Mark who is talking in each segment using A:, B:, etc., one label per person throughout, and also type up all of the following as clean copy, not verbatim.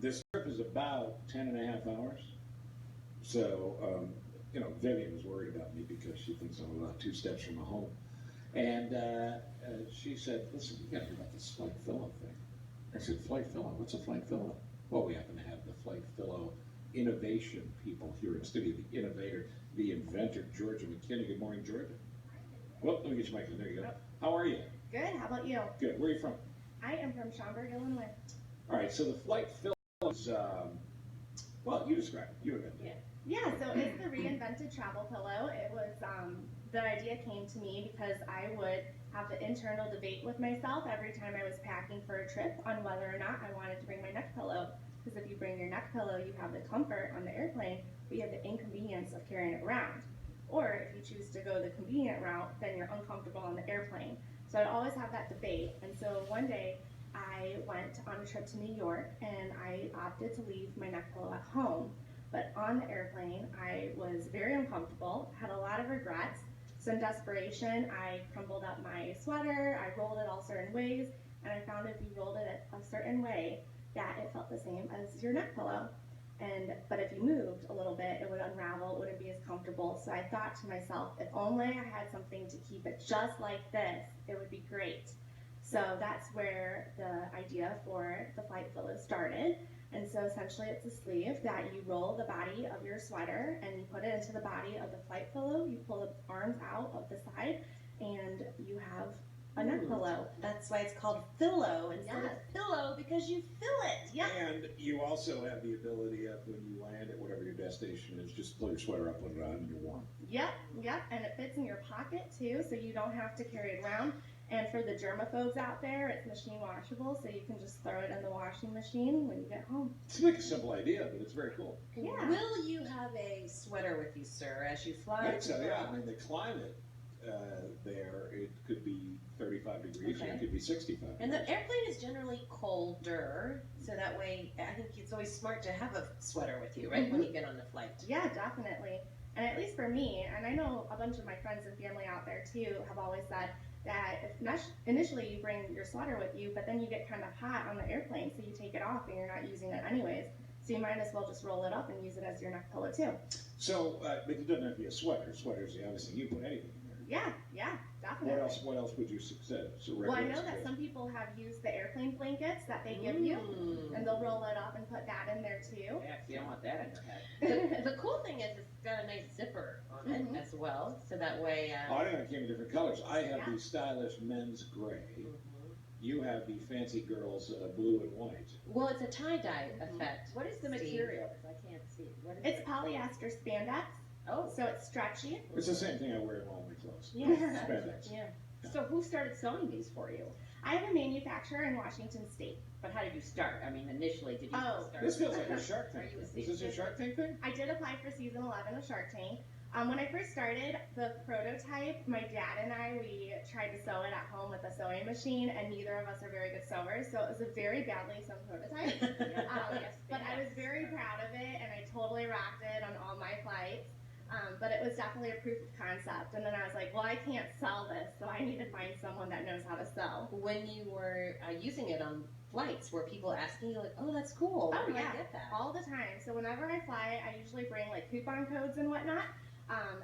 A: This trip is about 10.5 hours. So, Vivian was worried about me because she thinks I'm about 2 steps from my home. And she said, listen, you got to hear about this flight Fillow thing. I said, flight Fillow? What's a flight Fillow? Well, we happen to have the flight Fillow innovation people here in studio, the innovator, the inventor, Georgia McKinney. Good morning, Georgia. Well, let me get your mic. There you go. How are you?
B: Good. How about you?
A: Good. Where are you from?
B: I am from Schaumburg, Illinois.
A: All right. So the flight Fillow is, well, you describe it. You invented it.
B: Yeah, so it's the reinvented travel pillow. It was, the idea came to me because I would have the internal debate with myself every time I was packing for a trip on whether or not I wanted to bring my neck pillow. Because if you bring your neck pillow, you have the comfort on the airplane, but you have the inconvenience of carrying it around. Or if you choose to go the convenient route, then you're uncomfortable on the airplane. So I always have that debate. And so one day I went on a trip to New York and I opted to leave my neck pillow at home. But on the airplane, I was very uncomfortable, had a lot of regrets. So in desperation, I crumpled up my sweater, I rolled it all certain ways, and I found if you rolled it a certain way, that it felt the same as your neck pillow. But if you moved a little bit, it would unravel, it wouldn't be as comfortable. So I thought to myself, if only I had something to keep it just like this, it would be great. So that's where the idea for the flight Fillow started. And so essentially it's a sleeve that you roll the body of your sweater and you put it into the body of the flight Fillow. You pull the arms out of the side and you have a neck pillow.
C: That's why it's called Fillow instead of pillow, because you fill it.
B: Yeah.
A: And you also have the ability of when you land at whatever your destination is, just pull your sweater up, put it on, and you're warm.
B: Yep. And it fits in your pocket too, so you don't have to carry it around. And for the germaphobes out there, it's machine washable, so you can just throw it in the washing machine when you get home.
A: It's like a simple idea, but it's very cool.
B: Yeah.
C: Will you have a sweater with you, sir, as you fly?
A: I think so, yeah. I mean, the climate there, it could be 35 degrees,
C: Okay.
A: or it could be 65 degrees.
C: And the airplane is generally colder, so that way I think it's always smart to have a sweater with you, right, when you get on the flight.
B: Yeah, definitely. And at least for me, and I know a bunch of my friends and family out there too have always said that if initially you bring your sweater with you, but then you get kind of hot on the airplane, so you take it off and you're not using it anyways. So you might as well just roll it up and use it as your neck pillow too.
A: So, but it doesn't have to be a sweater. Sweaters, obviously, you put anything in there.
B: Yeah, definitely.
A: What else would you suggest?
B: Well, I know that some people have used the airplane blankets that they give you, and they'll roll it up and put that in there too.
D: Yeah, you don't want that in your head.
C: The cool thing is it's got a nice zipper on it as well, so that way...
A: Oh, I think it came in different colors. I have the stylish men's gray. You have the fancy girls blue and white.
C: Well, it's a tie-dye effect.
D: What is the
C: Steve.
D: material? Because I can't see. What is
B: It's
D: it?
B: polyester spandex,
D: Oh,
B: so it's stretchy.
A: It's the same thing I wear in all my clothes.
B: Yeah.
A: Spandex.
C: Yeah.
D: so who started sewing these for you?
B: I have a manufacturer in Washington State.
D: But how did you start? I mean, initially, did you
B: Oh.
D: start?
A: This feels like a Shark Tank
D: Are you a
A: thing. Is this a Shark Tank thing?
B: I did apply for season 11 of Shark Tank. When I first started, the prototype, my dad and we tried to sew it at home with a sewing machine, and neither of us are very good sewers, so it was a very badly sewn prototype. But I was very proud of it, and I totally rocked it on all my flights. But it was definitely a proof of concept, and then I was like, well, I can't sell this, so I need to find someone that knows how to sew.
C: When you were using it on flights, were people asking you like, oh, that's cool, where
B: Oh,
C: do
B: yeah.
C: I get that?
B: All the time. So whenever I fly, I usually bring like coupon codes and whatnot.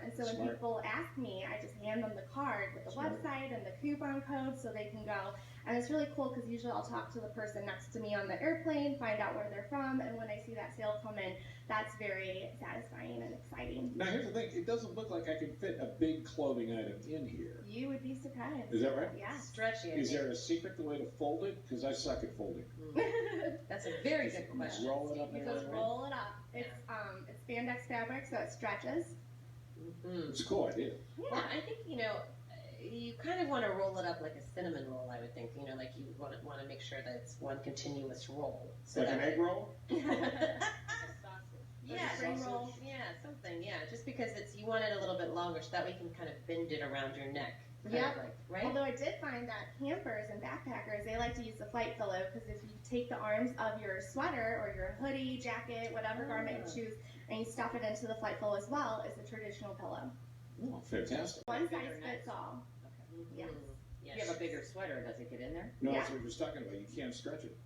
B: And so when
A: Smart.
B: people ask me, I just hand them the card with the
A: Smart.
B: website and the coupon code so they can go. And it's really cool because usually I'll talk to the person next to me on the airplane, find out where they're from, and when I see that sale come in, that's very satisfying and exciting.
A: Now, here's the thing. It doesn't look like I can fit a big clothing item in here.
B: You would be surprised.
A: Is that right?
B: Yeah.
C: Stretchy. I
A: Is
C: think.
A: there a secret way to fold it? Because I suck at folding.
C: That's a very good question.
A: Roll it up
B: You
A: and
B: just
A: everything.
B: roll it up. It's spandex fabric, so it stretches.
A: It's a cool idea.
C: Well, I think, you kind of want to roll it up like a cinnamon roll, I would think. Like you want to make sure that it's one continuous roll. So
A: Like an
C: that,
A: egg roll?
C: yeah,
B: spring roll.
C: Yeah, something. Yeah, just because you want it a little bit longer, so that way you can kind of bend it around your neck. kind
B: Yep.
C: of like, right?
B: Although I did find that campers and backpackers, they like to use the flight Fillow because if you take the arms of your sweater or your hoodie, jacket, whatever garment you choose, and you stuff it into the flight Fillow as well, it's a traditional pillow.
A: Oh, fantastic.
B: One
D: Bigger
B: size
D: neck.
B: fits all. Yes.
C: Yes.
D: If you have a bigger sweater, does it get in there?
A: No,
B: Yeah.
A: that's what we're just talking about. You can't stretch it.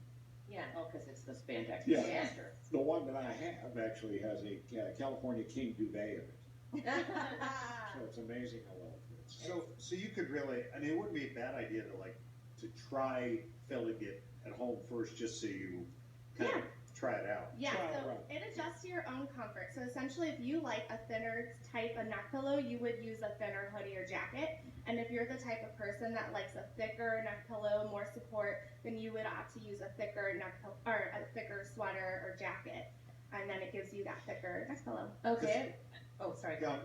C: Yeah.
D: Oh, because it's the spandex
A: Yeah.
D: faster.
A: The one that I have actually has a California King duvet in it. So it's amazing how well it fits.
E: So you could really, I mean, it wouldn't be a bad idea to try filling it at home first, just so you kind of try it out.
B: Yeah,
A: Try it
B: so
A: out.
B: it adjusts to your own comfort. So essentially, if you like a thinner type of neck pillow, you would use a thinner hoodie or jacket. And if you're the type of person that likes a thicker neck pillow, more support, then you would opt to use a thicker or a thicker sweater or jacket. And then it gives you that thicker neck pillow.
C: Okay. Oh, sorry.
E: No,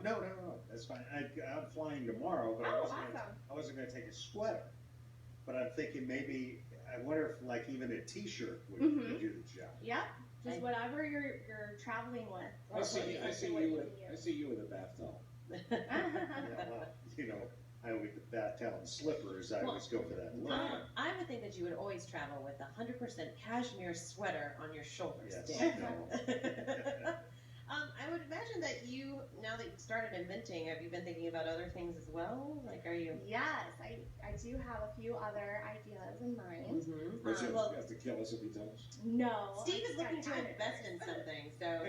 E: that's fine. I'm flying tomorrow, but
B: Oh,
E: I
B: awesome.
E: wasn't gonna take a sweater. But I'm thinking maybe, I wonder if like even a t-shirt would do the job.
B: Yep. Just whatever you're traveling with.
A: I see you with a bath towel.
E: Yeah, well, you know, I with the bath towel and slippers, I always go for that look.
C: I would think that you would always travel with a 100% cashmere sweater on your shoulders.
E: Yes,
C: Dan.
E: no.
C: I would imagine that you, now that you've started inventing, have you been thinking about other things as well? Like, are you?
B: Yes, I do have a few other ideas in mind.
C: Mm-hmm.
A: But you
B: well-
A: have to kill us if he tells.
B: No.
C: Steve
B: I
C: is looking
B: just
C: to
B: got
C: invest in something, so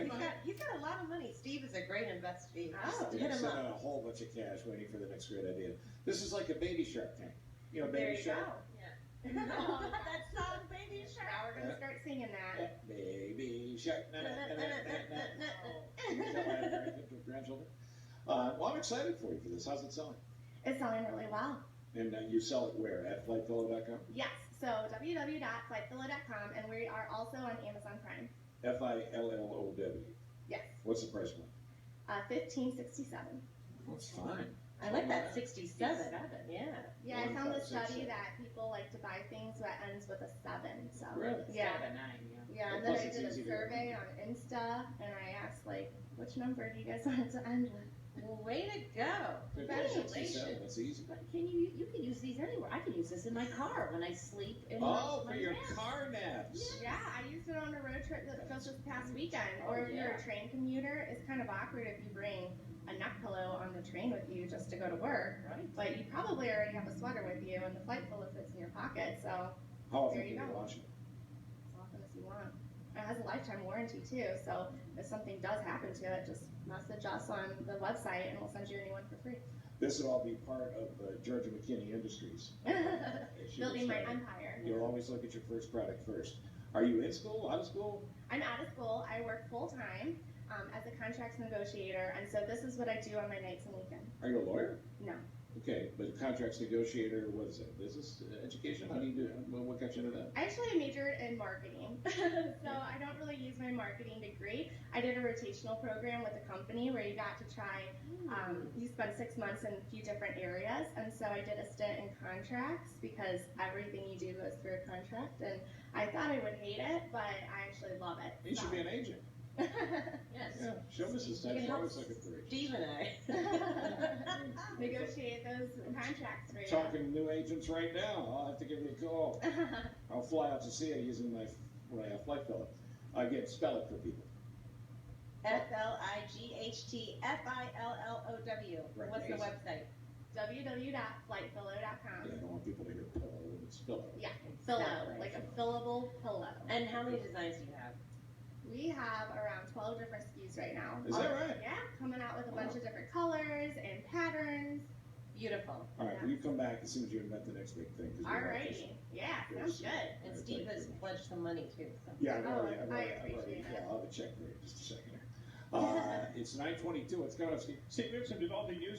C: he's got a lot of money. Steve is a great investee.
B: Oh.
C: Hit him
A: Send out
C: up.
A: a whole bunch of cash waiting for the next great idea. This is like a Baby Shark tank. You know,
B: There
A: Baby
B: you
A: Shark.
B: go.
C: Oh, that song, Baby Shark.
B: Now we're gonna start singing that.
A: Baby Shark. Na, na, na, na, na, na. Is that why I'm married to grandchildren? Well, I'm excited for you for this. How's it selling?
B: It's selling really well.
A: And you sell it where? At flightfillow.com?
B: Yes. So www.flightfillow.com, and we are also on Amazon Prime.
A: FILLOW.
B: Yes.
A: What's the price point?
B: $15.67.
A: That's fine.
C: I like that 67. Yeah.
B: Yeah, I found this
A: 1567.
B: study that people like to buy things that ends with a 7. So
A: Really?
B: yeah.
D: 7, 9, yeah.
B: Yeah, and
A: Plus
B: then I
A: it's
B: did a
A: easy to-
B: survey on Insta, and I asked like, which number do you guys want it to end with?
C: Well, way to go.
A: $15.67. That's easy.
D: But you can use these anywhere. I can use this in my car when I sleep in
A: Oh,
D: my
A: for your
D: nap.
A: car naps.
B: Yeah, I used it on a road trip just this past weekend.
D: Oh,
B: Or if you're
D: yeah.
B: a train commuter, it's kind of awkward if you bring a neck pillow on the train with you just to go to work.
D: Right.
B: But you probably already have a sweater with you, and the flight pillow fits in your pocket, so
A: How often
B: There
A: do
B: you
A: you
B: go.
A: launch it?
B: as often as you want. It has a lifetime warranty too, so if something does happen to it, just message us on the website, and we'll send you a new one for free.
A: This would all be part of Georgia McKinney Industries. She
B: Building my
A: was,
B: empire.
A: You'll always look at your first product first. Are you in school, out of school?
B: I'm out of school. I work full time as a contracts negotiator, and so this is what I do on my nights and weekends.
A: Are you a lawyer?
B: No.
A: Okay, but contracts negotiator, what is it? Business education? How do you do it? What got you into that?
B: I actually majored in marketing, so I don't really use my marketing degree. I did a rotational program with a company where you got to try, you spend 6 months in a few different areas, and so I did a stint in contracts because everything you do goes through a contract, and I thought I would hate it, but I actually love it.
A: You should be an agent.
C: Yes.
A: Yeah, show Mrs.
C: You can
A: Tex. I
C: help
A: always look for agents.
C: Steve and I.
B: Negotiate those contracts for you.
A: Talking to new agents right now. I'll have to give you a call. I'll fly out to see you using my flight pillow. Again, spell it for people.
C: FLIGHTFILLOW.
A: Right.
C: What's the website?
B: www.flightfillow.com.
A: Yeah, I don't want people to hear pillow. It's pillow.
B: Yeah, pillow,
C: Exactly.
B: like a fillable pillow.
C: And how many designs do you have?
B: We have around 12 different SKUs right now.
A: Is that right?
B: Yeah, coming out with a bunch of different colors and patterns.
C: Beautiful.
A: All right, will you come back as soon as you invent the next big thing? 'Cause we like this.
B: Alrighty. Yeah, sounds good.
C: And
A: Alright,
C: Steve
A: thank
C: has
A: you.
C: pledged some money too. So.
A: Yeah, I've
B: Oh,
A: already,
B: I appreciate it.
A: yeah, I'll have a check for you in just a second here. It's 9:22. What's going on, Steve?
F: Steve Gibson did all the users